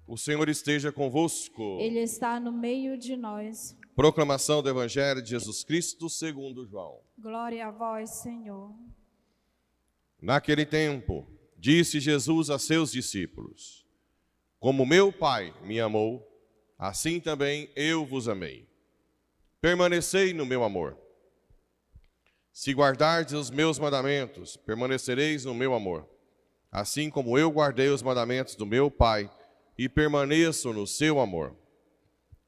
O Senhor esteja convosco. Ele está no meio de nós. Proclamação do Evangelho de Jesus Cristo segundo João. Glória a vós, Senhor. Naquele tempo, disse Jesus a seus discípulos: Como meu Pai me amou, assim também eu vos amei. Permanecei no meu amor. Se guardardes os meus mandamentos, permanecereis no meu amor, assim como eu guardei os mandamentos do meu Pai e permaneço no seu amor.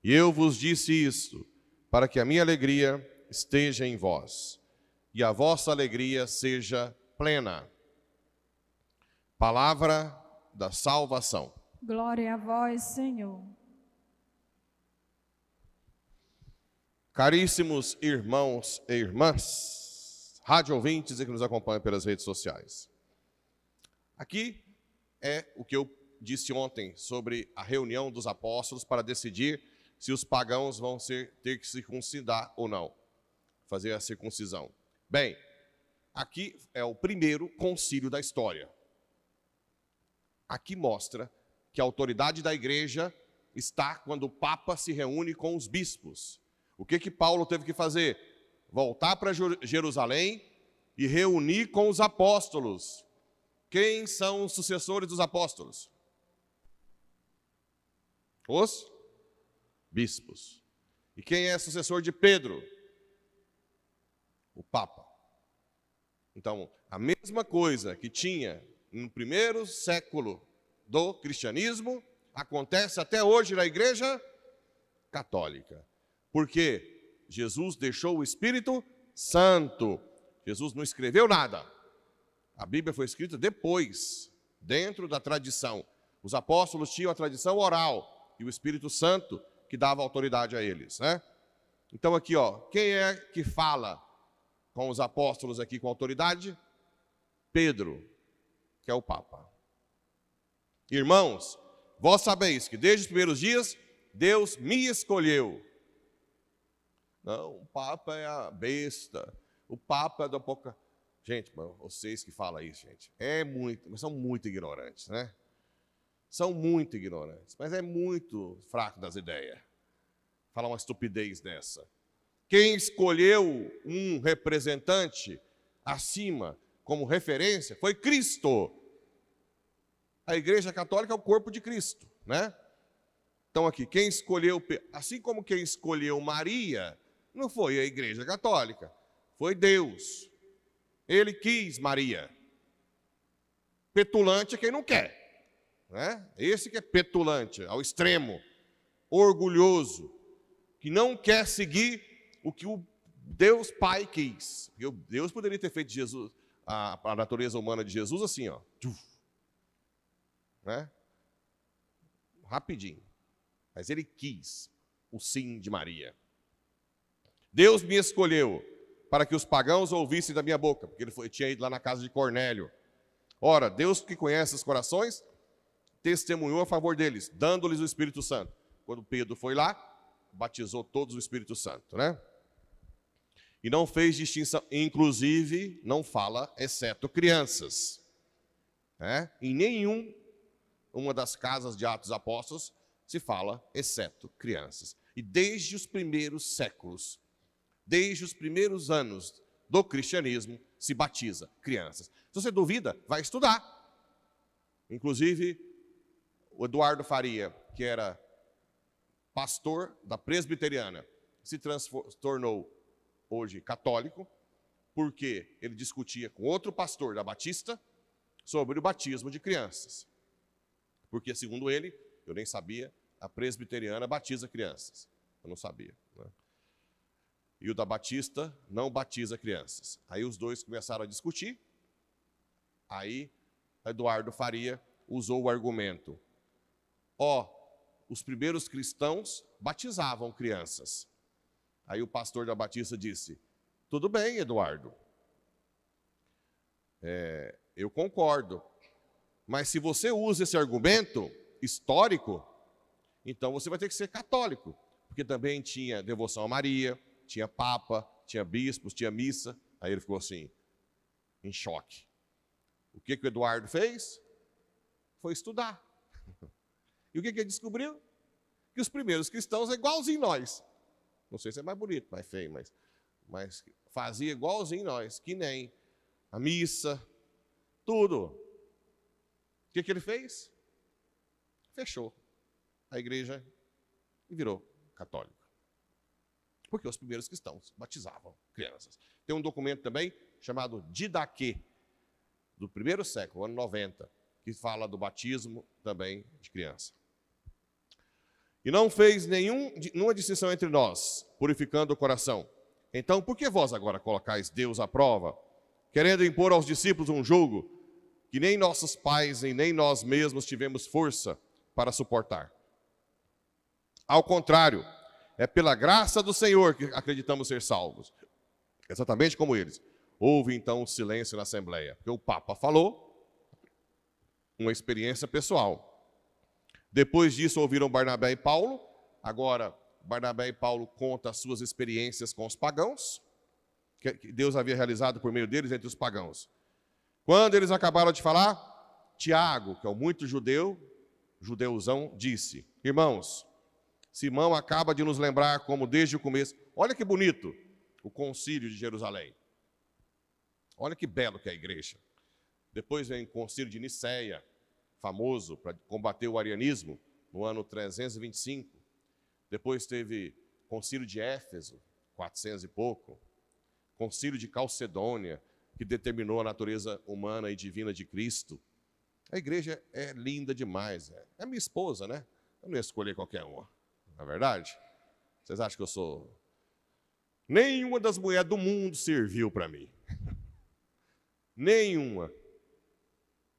E eu vos disse isto, para que a minha alegria esteja em vós, e a vossa alegria seja plena. Palavra da salvação. Glória a vós, Senhor. Caríssimos irmãos e irmãs, rádio ouvintes e que nos acompanham pelas redes sociais. Aqui é o que eu disse ontem sobre a reunião dos apóstolos para decidir se os pagãos vão ter que circuncidar ou não, fazer a circuncisão. Bem, aqui é o primeiro concílio da história. Aqui mostra que a autoridade da igreja está quando o Papa se reúne com os bispos. O que Paulo teve que fazer? Voltar para Jerusalém e reunir com os apóstolos. Quem são os sucessores dos apóstolos? Os bispos. E quem é sucessor de Pedro? O Papa. Então, a mesma coisa que tinha no primeiro século do cristianismo, acontece até hoje na Igreja Católica. Porque Jesus deixou o Espírito Santo. Jesus não escreveu nada. A Bíblia foi escrita depois, dentro da tradição. Os apóstolos tinham a tradição oral e o Espírito Santo que dava autoridade a eles, né? Então aqui, ó, quem é que fala com os apóstolos aqui com autoridade? Pedro, que é o Papa. Irmãos, vós sabeis que desde os primeiros dias Deus me escolheu. Não, o Papa é a besta, o Papa é do Apocalipse. Gente, vocês que falam isso, gente, são muito ignorantes, né? São muito ignorantes, mas é muito fraco das ideias. Falar uma estupidez dessa. Quem escolheu um representante acima como referência foi Cristo. A Igreja Católica é o corpo de Cristo, né? Então aqui, quem escolheu, assim como quem escolheu Maria, não foi a Igreja Católica, foi Deus. Ele quis Maria. Petulante é quem não quer, né? Esse que é petulante, ao extremo, orgulhoso, que não quer seguir o que o Deus Pai quis. Porque Deus poderia ter feito Jesus, a natureza humana de Jesus assim, ó, né? Rapidinho. Mas ele quis o sim de Maria. Deus me escolheu para que os pagãos ouvissem da minha boca, porque ele tinha ido lá na casa de Cornélio. Ora, Deus que conhece os corações, testemunhou a favor deles, dando-lhes o Espírito Santo. Quando Pedro foi lá, batizou todos o Espírito Santo, né? E não fez distinção, inclusive, não fala, exceto crianças. Né? Em nenhuma das casas de Atos Apóstolos se fala, exceto crianças. E desde os primeiros séculos, desde os primeiros anos do cristianismo, se batiza crianças. Se você duvida, vai estudar. Inclusive, o Eduardo Faria, que era pastor da presbiteriana, se tornou hoje católico, porque ele discutia com outro pastor da Batista sobre o batismo de crianças. Porque, segundo ele, eu nem sabia, a presbiteriana batiza crianças. Eu não sabia, né? E o da Batista não batiza crianças. Aí os dois começaram a discutir. Aí Eduardo Faria usou o argumento: os primeiros cristãos batizavam crianças. Aí o pastor da Batista disse: tudo bem, Eduardo, eu concordo, mas se você usa esse argumento histórico, então você vai ter que ser católico, porque também tinha devoção a Maria, tinha Papa, tinha bispos, tinha missa. Aí ele ficou assim, em choque. O que o Eduardo fez? Foi estudar. E o que ele descobriu? Que os primeiros cristãos é igualzinho nós. Não sei se é mais bonito, mais feio, mas fazia igualzinho nós, que nem a missa, tudo. O que ele fez? Fechou a igreja e virou católico. Porque os primeiros cristãos batizavam crianças. Tem um documento também chamado Didaquê, do primeiro século, ano 90, que fala do batismo também de criança. E não fez nenhuma distinção entre nós, purificando o coração. Então, por que vós agora colocais Deus à prova, querendo impor aos discípulos um jugo que nem nossos pais e nem nós mesmos tivemos força para suportar? Ao contrário, é pela graça do Senhor que acreditamos ser salvos. Exatamente como eles. Houve então um silêncio na Assembleia, porque o Papa falou, uma experiência pessoal. Depois disso ouviram Barnabé e Paulo. Agora, Barnabé e Paulo contam as suas experiências com os pagãos, que Deus havia realizado por meio deles entre os pagãos. Quando eles acabaram de falar, Tiago, que é o muito judeuzão, disse: irmãos, Simão acaba de nos lembrar como desde o começo, olha que bonito, o concílio de Jerusalém. Olha que belo que é a igreja. Depois vem o concílio de Niceia, famoso para combater o arianismo, no ano 325. Depois teve concílio de Éfeso, 400 e pouco. Concílio de Calcedônia, que determinou a natureza humana e divina de Cristo. A igreja é linda demais. É minha esposa, né? Eu não ia escolher qualquer uma. Não é verdade? Vocês acham que eu sou... Nenhuma das mulheres do mundo serviu para mim. Nenhuma.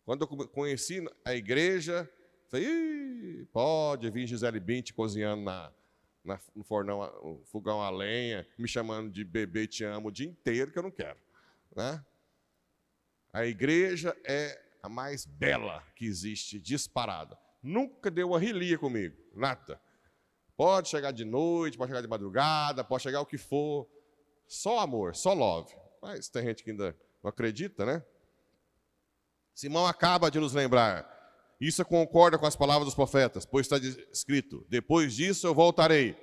Quando eu conheci a igreja, falei, pode vir Gisele Bündchen cozinhando no fornão, no fogão a lenha, me chamando de bebê te amo o dia inteiro, que eu não quero. Né? A igreja é a mais bela que existe, disparada. Nunca deu uma rilia comigo, nada. Pode chegar de noite, pode chegar de madrugada, pode chegar o que for. Só amor, só love. Mas tem gente que ainda não acredita, né? Simão acaba de nos lembrar. Isso concorda com as palavras dos profetas, pois está escrito: depois disso eu voltarei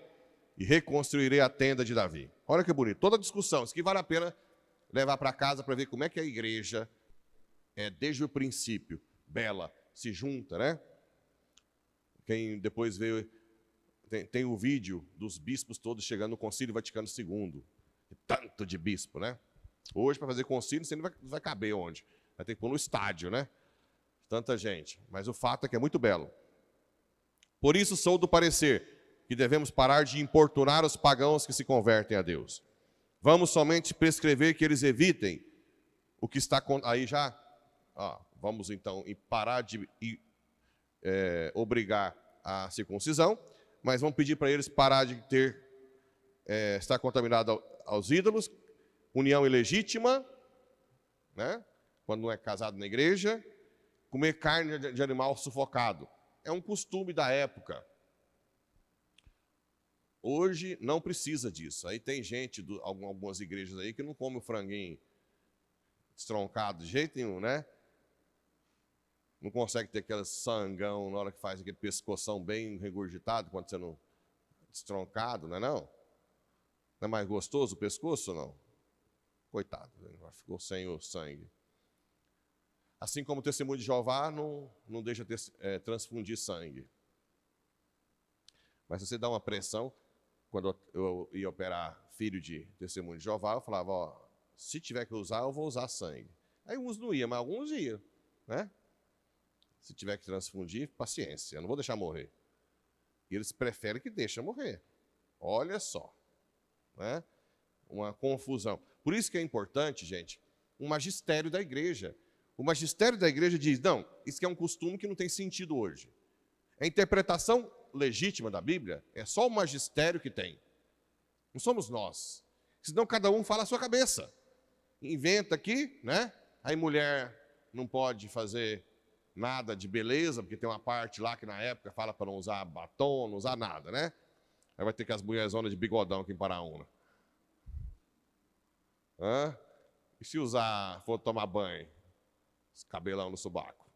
e reconstruirei a tenda de Davi. Olha que bonito. Toda discussão, isso que vale a pena levar para casa para ver como é que a igreja desde o princípio, bela, se junta, né? Quem depois veio... Tem o vídeo dos bispos todos chegando no Concílio Vaticano II. Tanto de bispo, né? Hoje, para fazer concílio, você não vai caber onde? Vai ter que pôr no estádio, né? Tanta gente. Mas o fato é que é muito belo. Por isso sou do parecer que devemos parar de importunar os pagãos que se convertem a Deus. Vamos somente prescrever que eles evitem o que está... Aí já... vamos então parar de obrigar a circuncisão, mas vamos pedir para eles parar de estar contaminado aos ídolos, união ilegítima, né? Quando não é casado na igreja, comer carne de animal sufocado. É um costume da época. Hoje não precisa disso. Aí tem gente, algumas igrejas aí, que não come o franguinho estroncado de jeito nenhum, né? Não consegue ter aquele sangão na hora que faz aquele pescoção bem regurgitado, quando você não... estroncado, não é não? Não é mais gostoso o pescoço, não? Coitado, ficou sem o sangue. Assim como o testemunho de Jeová não deixa transfundir sangue. Mas se você dá uma pressão, quando eu ia operar filho de testemunho de Jeová, eu falava, se tiver que usar, eu vou usar sangue. Aí uns não iam, mas alguns iam, né? Se tiver que transfundir, paciência, eu não vou deixar morrer. E eles preferem que deixem morrer. Olha só, né? Uma confusão. Por isso que é importante, gente, um magistério da igreja. O magistério da igreja diz, não, isso aqui é um costume que não tem sentido hoje. A interpretação legítima da Bíblia é só o magistério que tem. Não somos nós. Senão cada um fala a sua cabeça. Inventa aqui, né? Aí mulher não pode fazer nada de beleza, porque tem uma parte lá que na época fala para não usar batom, não usar nada, né? Aí vai ter que as mulherzonas de bigodão aqui em Paraúna. E se for tomar banho? Esse cabelão no sobaco.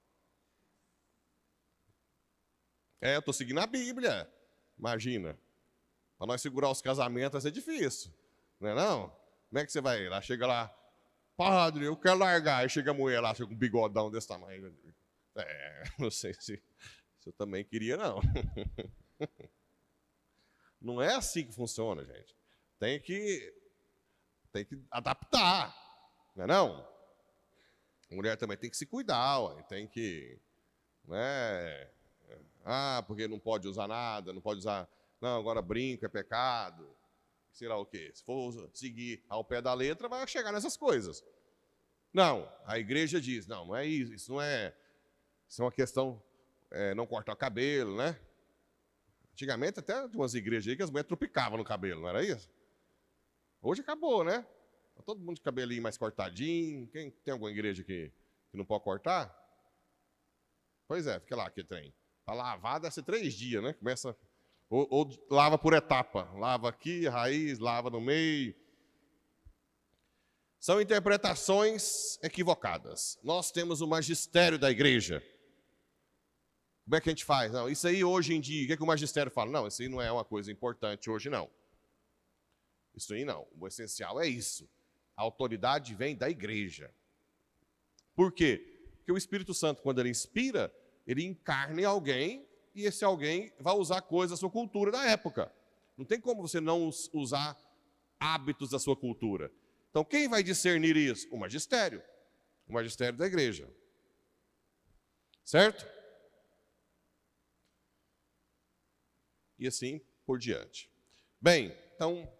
Eu estou seguindo a Bíblia. Imagina. Para nós segurar os casamentos vai ser difícil. Não é não? Como é que você vai lá? Chega lá, padre, eu quero largar. Aí chega a mulher lá, chega com um bigodão desse tamanho. Não sei se eu também queria, não. Não é assim que funciona, gente. Tem que adaptar. Não é não? A mulher também tem que se cuidar, ué, tem que... Né? Porque não pode usar nada, não pode usar... Não, agora brinco é pecado, sei lá o quê. Se for seguir ao pé da letra, vai chegar nessas coisas. Não, a igreja diz, não é isso, isso não é... Isso é uma questão, não cortar o cabelo, né? Antigamente até de umas igrejas aí que as mulheres tropicavam no cabelo, não era isso? Hoje acabou, né? Todo mundo de cabelinho mais cortadinho. Quem tem alguma igreja que não pode cortar? Pois é, fica lá aquele trem. Para lavar deve ser 3 dias, né? Começa... Ou lava por etapa. Lava aqui, raiz, lava no meio. São interpretações equivocadas. Nós temos o magistério da igreja. Como é que a gente faz? Não, isso aí hoje em dia, o que é que o magistério fala? Não, isso aí não é uma coisa importante hoje, não. Isso aí não. O essencial é isso. A autoridade vem da igreja. Por quê? Porque o Espírito Santo, quando ele inspira, ele encarna em alguém e esse alguém vai usar coisas da sua cultura da época. Não tem como você não usar hábitos da sua cultura. Então, quem vai discernir isso? O magistério da igreja. Certo? E assim por diante. Bem, então,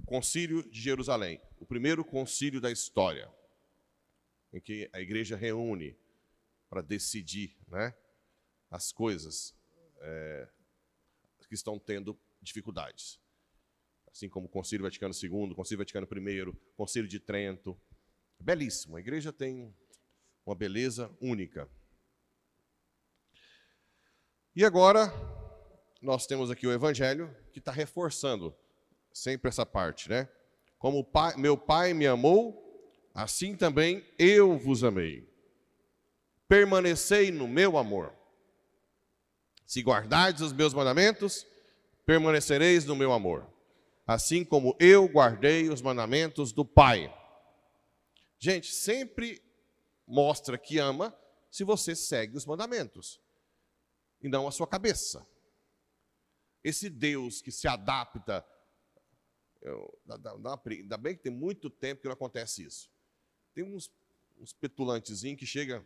Concílio de Jerusalém, o primeiro concílio da história, em que a igreja reúne para decidir, né, as coisas que estão tendo dificuldades. Assim como o Concílio Vaticano II, o Concílio Vaticano I, o Concílio de Trento. Belíssimo, a igreja tem uma beleza única. E agora, nós temos aqui o Evangelho, que está reforçando sempre essa parte, né? Como meu Pai me amou, assim também eu vos amei. Permanecei no meu amor. Se guardardes os meus mandamentos, permanecereis no meu amor. Assim como eu guardei os mandamentos do Pai. Gente, sempre mostra que ama se você segue os mandamentos. E não a sua cabeça. Esse Deus que se adapta... Ainda bem que tem muito tempo que não acontece isso. Tem uns petulantezinhos que chegam...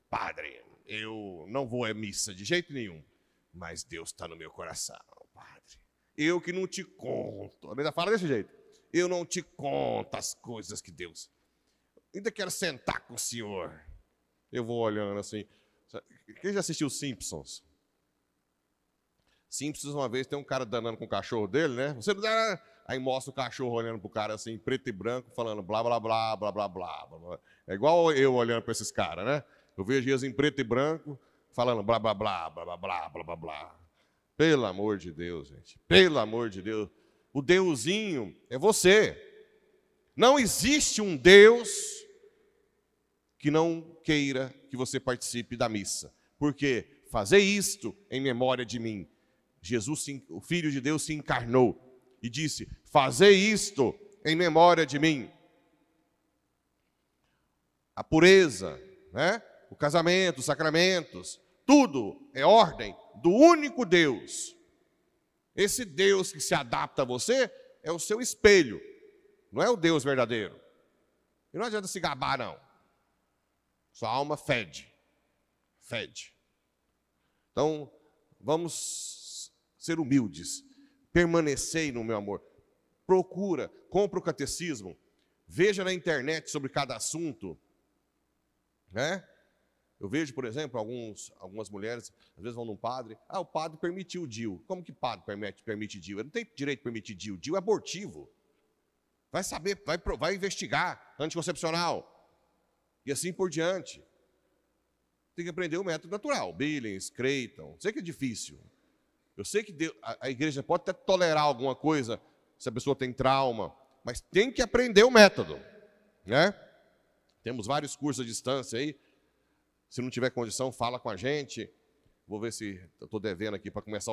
Padre, eu não vou à missa de jeito nenhum. Mas Deus está no meu coração, padre. Eu que não te conto. Ainda fala desse jeito. Eu não te conto as coisas que Deus... Ainda quero sentar com o senhor. Eu vou olhando assim. Quem já assistiu Simpsons? Simpsons, uma vez, tem um cara danando com o cachorro dele, né? Você não dá... Aí mostra o cachorro olhando pro cara assim, preto e branco, falando blá, blá, blá, blá, blá, blá, blá. É igual eu olhando para esses caras, né? Eu vejo eles em preto e branco, falando blá, blá, blá, blá, blá, blá, blá, blá, blá. Pelo amor de Deus, gente. Pelo amor de Deus. O Deusinho é você. Não existe um Deus que não queira que você participe da missa. Porque fazer isto em memória de mim. Jesus, o Filho de Deus, se encarnou e disse, fazei isto em memória de mim. A pureza, né? O casamento, os sacramentos, tudo é ordem do único Deus. Esse Deus que se adapta a você é o seu espelho, não é o Deus verdadeiro. E não adianta se gabar, não. Sua alma fede. Fede. Então, vamos ser humildes. Permanecei no meu amor. Procura, compra o catecismo. Veja na internet sobre cada assunto. Né? Eu vejo, por exemplo, algumas mulheres, às vezes vão num padre. O padre permitiu o DIU. Como que padre permite DIU? Ele não tem direito de permitir DIU. DIU é abortivo. Vai saber, vai investigar, anticoncepcional. E assim por diante. Tem que aprender o método natural. Billings, Creighton. Sei que é difícil. Eu sei que a igreja pode até tolerar alguma coisa, se a pessoa tem trauma, mas tem que aprender o método. Né? Temos vários cursos à distância aí. Se não tiver condição, fala com a gente. Vou ver se estou devendo aqui para começar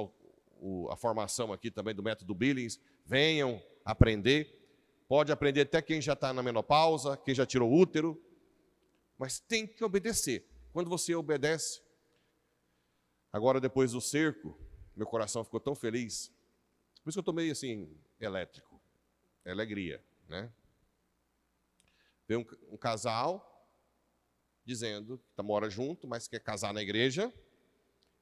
a formação aqui também do método Billings. Venham aprender. Pode aprender até quem já está na menopausa, quem já tirou o útero. Mas tem que obedecer. Quando você obedece... Agora, depois do cerco, meu coração ficou tão feliz. Por isso que eu estou meio assim, elétrico. É alegria, né? Veio um casal dizendo que mora junto, mas quer casar na igreja.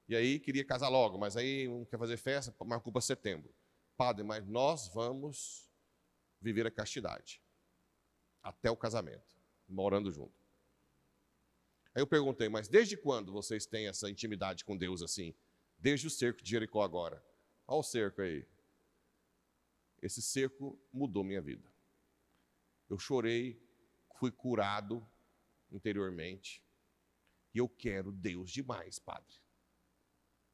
E aí queria casar logo, mas aí não quer fazer festa, marcou para setembro. Padre, mas nós vamos viver a castidade. Até o casamento, morando junto. Aí eu perguntei, mas desde quando vocês têm essa intimidade com Deus assim? Desde o cerco de Jericó agora. Olha o cerco aí. Esse cerco mudou minha vida. Eu chorei, fui curado interiormente. E eu quero Deus demais, padre.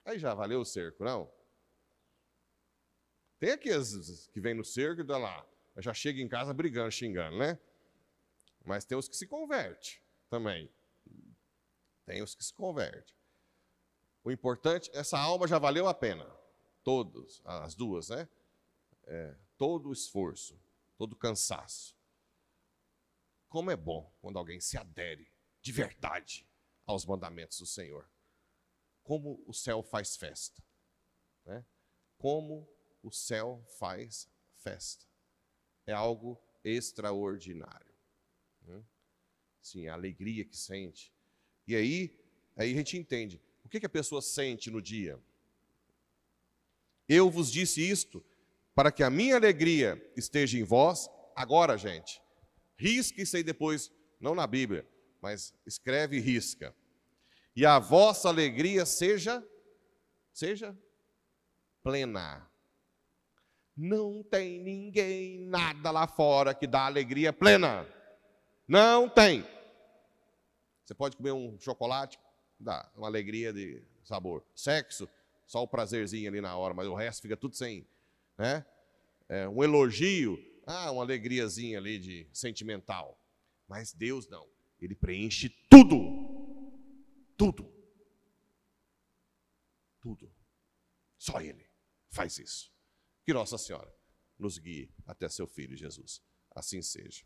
Aí já valeu o cerco, não? Tem aqueles que vêm no cerco e dá lá. Já chega em casa brigando, xingando, né? Mas tem os que se convertem também. Tem os que se convertem. O importante, essa alma já valeu a pena. Todos, as duas, né? Todo o esforço, todo o cansaço. Como é bom quando alguém se adere de verdade aos mandamentos do Senhor. Como o céu faz festa. Né? Como o céu faz festa. É algo extraordinário. Né? Sim, a alegria que sente. E aí a gente entende. O que a pessoa sente no dia? Eu vos disse isto, para que a minha alegria esteja em vós. Agora, gente, risque isso aí depois, não na Bíblia, mas escreve e risca. E a vossa alegria seja plena. Não tem ninguém, nada lá fora que dá alegria plena. Não tem. Você pode comer um chocolate, dá uma alegria de sabor. Sexo, só o prazerzinho ali na hora, mas o resto fica tudo sem, né? Um elogio, uma alegriazinha ali de sentimental. Mas Deus não, Ele preenche tudo. Tudo. Tudo. Só Ele faz isso. Que Nossa Senhora nos guie até seu Filho Jesus. Assim seja.